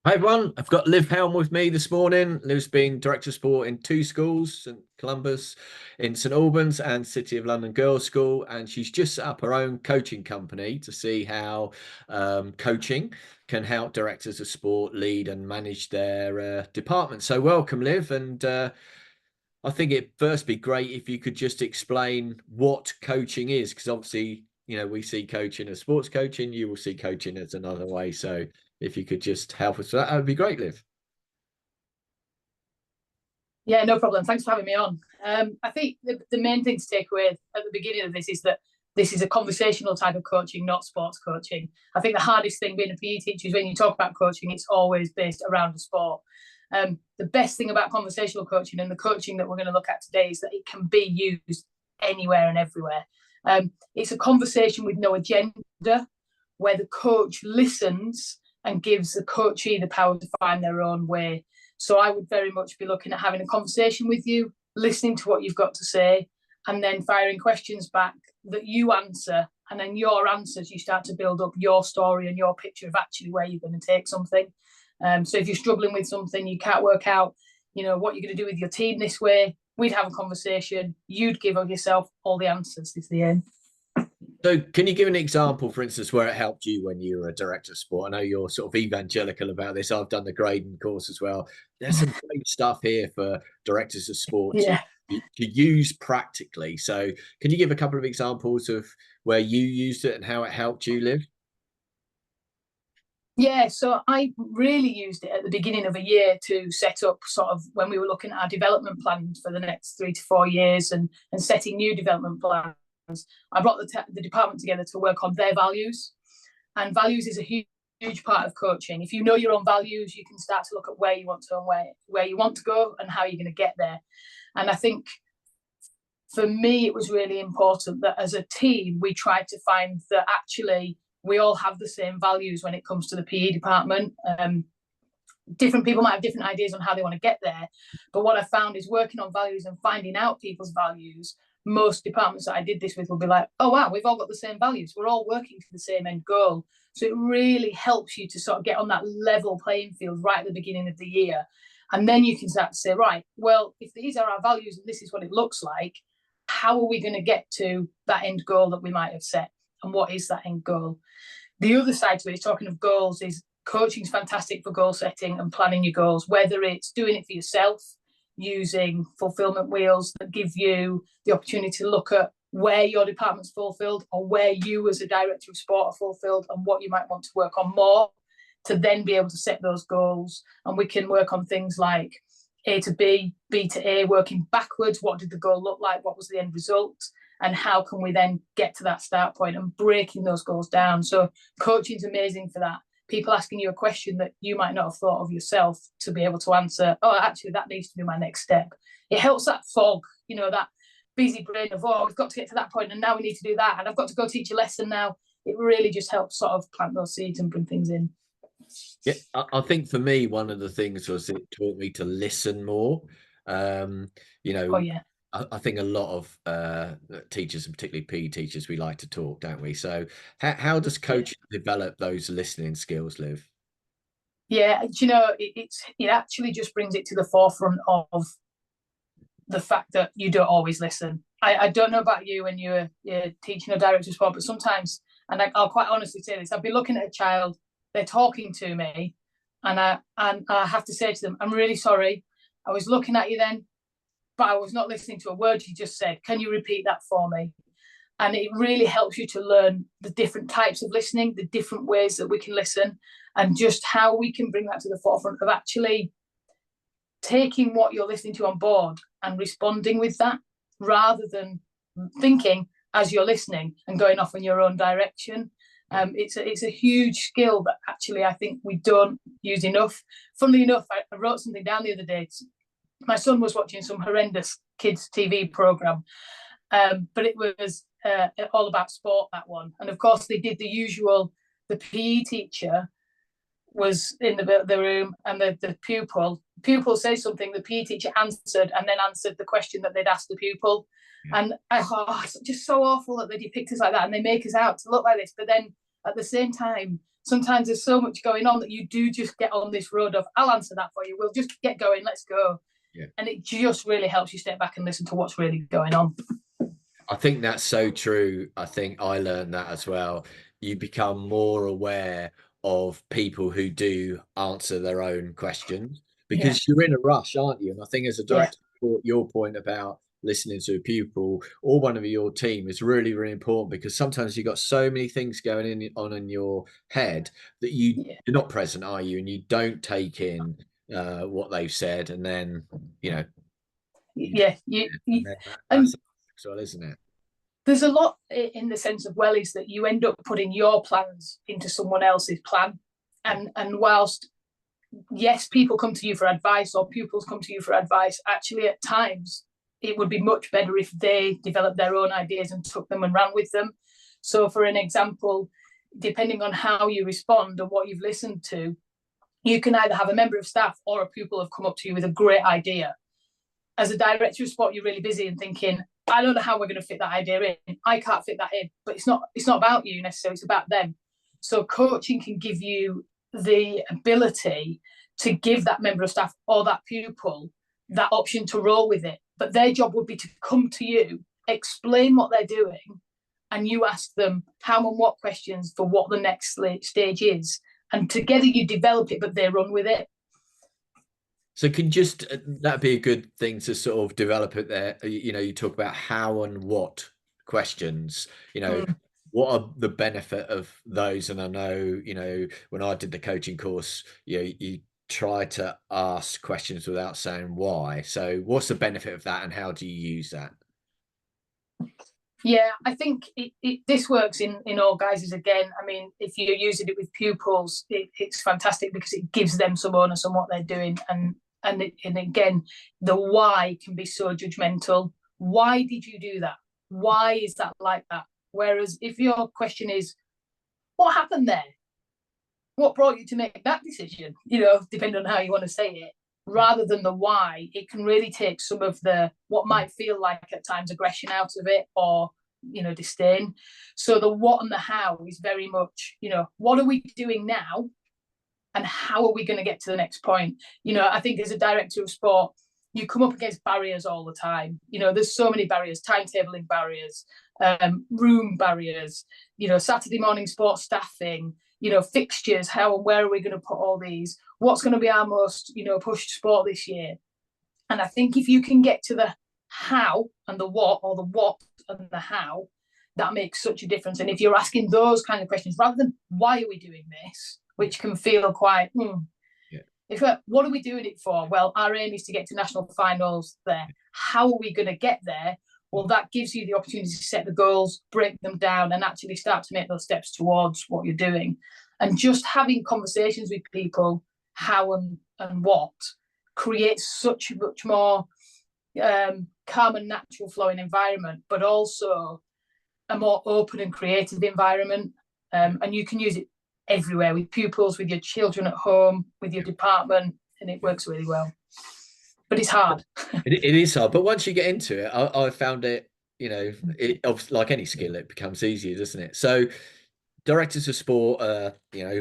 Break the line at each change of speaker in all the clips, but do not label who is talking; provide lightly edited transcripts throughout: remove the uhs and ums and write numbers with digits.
Hi everyone, I've got Liv Helm with me this morning. Liv's been director of sport in two schools, St Columbus in St Albans and City of London Girls' School, and she's just set up her own coaching company to see how coaching can help directors of sport lead and manage their department. So welcome, Liv, and I think it'd first be great if you could just explain what coaching is, because obviously, we see coaching as sports coaching, you will see coaching as another way. So if you could just help us with that, that would be great, Liv.
Yeah, no problem. Thanks for having me on. I think the main thing to take away at the beginning of this is that this is a conversational type of coaching, not sports coaching. I think the hardest thing being a PE teacher is when you talk about coaching, it's always based around the sport. The best thing about conversational coaching and the coaching that we're going to look at today is that it can be used anywhere and everywhere. It's a conversation with no agenda where the coach listens and gives the coachee the power to find their own way. So I would very much be looking at having a conversation with you, listening to what you've got to say, and then firing questions back that you answer. And then your answers, you start to build up your story and your picture of actually where you're going to take something. So if you're struggling with something, you can't work out, what you're going to do with your team this way, we'd have a conversation. You'd give of yourself all the answers is the aim.
So can you give an example, for instance, where it helped you when you were a director of sport? I know you're sort of evangelical about this. I've done the grading course as well. There's some great stuff here for directors of sport to,
Yeah.
to use practically. So can you give a couple of examples of where you used it and how it helped you, Liv?
Yeah, so I really used it at the beginning of a year to set up sort of when we were looking at our development plans for the next 3 to 4 years and setting new development plans. I brought the department together to work on their values, and values is a huge part of coaching. If you know your own values, you can start to look at where you want to and where you want to go and how you're going to get there. And I think for me, it was really important that as a team, we tried to find that actually we all have the same values when it comes to the PE department. Different people might have different ideas on how they want to get there. But what I found is working on values and finding out people's values. Most departments that I did this with will be like, oh, wow, we've all got the same values. We're all working for the same end goal. So it really helps you to sort of get on that level playing field right at the beginning of the year. And then you can start to say, right, well, if these are our values and this is what it looks like, how are we going to get to that end goal that we might have set? And what is that end goal? The other side to it is talking of goals is coaching is fantastic for goal setting and planning your goals, whether it's doing it for yourself, using fulfillment wheels that give you the opportunity to look at where your department's fulfilled or where you as a director of sport are fulfilled and what you might want to work on more to then be able to set those goals. And we can work on things like A to B, B to A, working backwards. What did the goal look like? What was the end result? And how can we then get to that start point and breaking those goals down? So coaching is amazing for that. People asking you a question that you might not have thought of yourself to be able to answer, oh, actually, that needs to be my next step. It helps that fog, that busy brain of, oh, we've got to get to that point and now we need to do that. And I've got to go teach a lesson now. It really just helps sort of plant those seeds and bring things in.
Yeah, I think for me, one of the things was it taught me to listen more. Um, you
Oh,
know,
yeah.
I think a lot of teachers, and particularly PE teachers, we like to talk, don't we? So how does
Yeah.
coaching develop those listening skills, Liv?
Yeah, it actually just brings it to the forefront of the fact that you don't always listen. I don't know about you when you're teaching or director sport, but sometimes, and I'll quite honestly say this, I'll be looking at a child, they're talking to me, and I have to say to them, I'm really sorry. I was looking at you then, but I was not listening to a word you just said. Can you repeat that for me? And it really helps you to learn the different types of listening, the different ways that we can listen, and just how we can bring that to the forefront of actually taking what you're listening to on board and responding with that rather than thinking as you're listening and going off in your own direction. It's a huge skill that actually I think we don't use enough. Funnily enough, I wrote something down the other day. My son was watching some horrendous kids TV program, but it was all about sport, that one. And of course, they did the usual. The PE teacher was in the room, and the pupil says something, the PE teacher answered, and then answered the question that they'd asked the pupil. Yeah. And I thought, it's just so awful that they depict us like that and they make us out to look like this. But then at the same time, sometimes there's so much going on that you do just get on this road of, I'll answer that for you, we'll just get going, let's go.
Yeah.
And it just really helps you step back and listen to what's really going on.
I think that's so true. I think I learned that as well. You become more aware of people who do answer their own questions
Yeah.
because you're in a rush, aren't you? And I think as a
Yeah.
director, your point about listening to a pupil or one of your team is really, really important because sometimes you've got so many things going on in your head that you're not present, are you? And you don't take in what they've said, and then
Yeah.
and then that's
And
as well, isn't it?
there's a lot in the sense of, well, is that you end up putting your plans into someone else's plan. And whilst, yes, people come to you for advice or pupils come to you for advice, actually at times it would be much better if they developed their own ideas and took them and ran with them. So for an example, depending on how you respond and what you've listened to, you can either have a member of staff or a pupil have come up to you with a great idea. As a director of sport, you're really busy and thinking, I don't know how we're going to fit that idea in. I can't fit that in. But it's not about you necessarily, it's about them. So coaching can give you the ability to give that member of staff or that pupil that option to roll with it. But their job would be to come to you, explain what they're doing, and you ask them how and what questions for what the next stage is. And together you develop it, but they run with it.
So can just that'd be a good thing to sort of develop it there. You talk about how and what questions, what are the benefit of those? And I know, when I did the coaching course, you try to ask questions without saying why. So what's the benefit of that and how do you use that?
Yeah, I think this works in all guises again. I mean, if you're using it with pupils, it's fantastic because it gives them some onus on what they're doing. And again, the why can be so judgmental. Why did you do that? Why is that like that? Whereas if your question is, what happened there? What brought you to make that decision? Depending on how you want to say it, rather than the why, it can really take some of the what might feel like at times aggression out of it or disdain. So the what and the how is very much, what are we doing now and how are we going to get to the next point? I think as a director of sport, you come up against barriers all the time. There's so many barriers, timetabling barriers, room barriers, Saturday morning sports staffing, fixtures, how and where are we going to put all these? What's going to be our most, pushed sport this year? And I think if you can get to the how and the what, or the what and the how, that makes such a difference. And if you're asking those kind of questions, rather than why are we doing this, which can feel quite, what are we doing it for? Well, our aim is to get to national finals there. How are we going to get there? Well, that gives you the opportunity to set the goals, break them down, and actually start to make those steps towards what you're doing. And just having conversations with people, how and what, creates such a much more calm and natural flowing environment, but also a more open and creative environment. And you can use it everywhere, with pupils, with your children at home, with your department, and it works really well. But it's hard.
It is hard, but once you get into it, I found it, like any skill, it becomes easier, doesn't it? So directors of sport,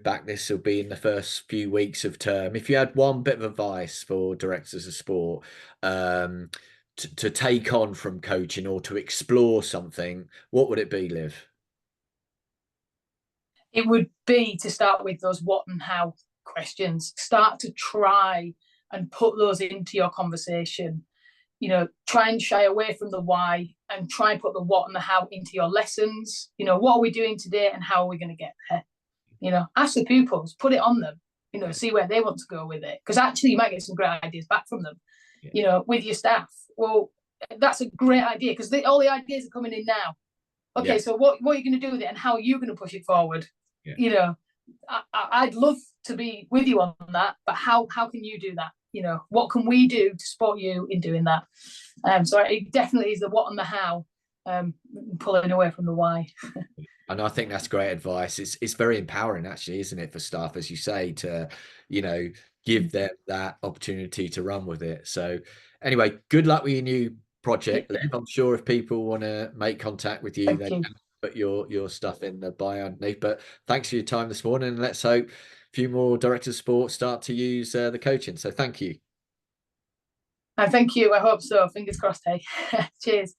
back this will be in the first few weeks of term. If you had one bit of advice for directors of sport to take on from coaching or to explore something, what would it be, Liv?
It would be to start with those what and how questions. Start to try and put those into your conversation. Try and shy away from the why and try and put the what and the how into your lessons. What are we doing today and how are we going to get there? Ask the pupils, put it on them, see where they want to go with it. Because actually you might get some great ideas back from them, with your staff. Well, that's a great idea because all the ideas are coming in now. Okay, so what are you going to do with it and how are you going to push it forward? I'd love to be with you on that, but how can you do that? What can we do to support you in doing that? So it definitely is the what and the how, pulling away from the why.
And I think that's great advice. It's very empowering, actually, isn't it, for staff, as you say, to give them that opportunity to run with it. So anyway, good luck with your new project, Liv. I'm sure if people want to make contact with you, they can. put your stuff in the bio underneath. But thanks for your time this morning, and let's hope a few more directors of sport start to use the coaching. So thank you.
And thank you. I hope so. Fingers crossed. Hey, cheers.